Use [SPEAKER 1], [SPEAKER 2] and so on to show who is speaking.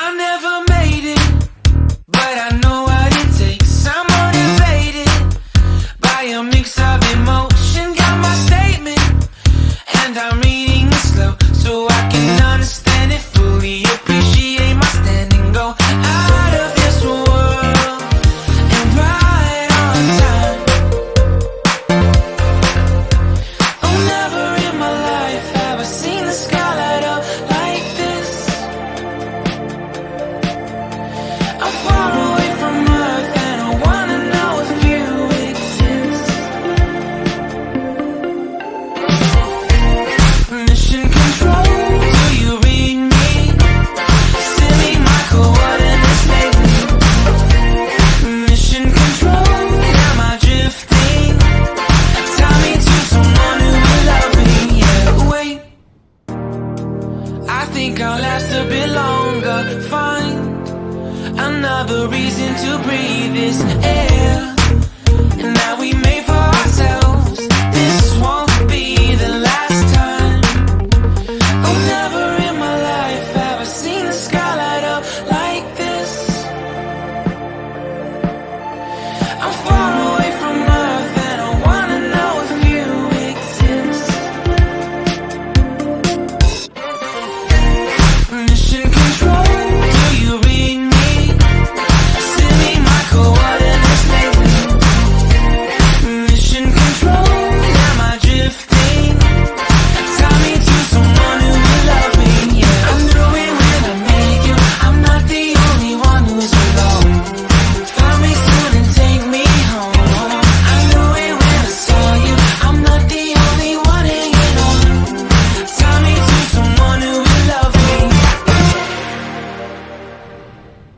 [SPEAKER 1] I never made it, but I know what it takes. I'm motivated by a mix of emotion. Got my statement, and I'm reading it slow so I can understand it fully. Appreciate my standing, go out of this world and right on time. Oh, never in my life have I seen the sky light up like this. I'm far away from Earth and I wanna know if you exist. Mission control, do you read me? Send me my coordinates lately. Mission control, am I drifting? Tie me to someone who will love me. Yeah, wait, I think I'll last a bit longer. Find another reason to breathe this air. And now we make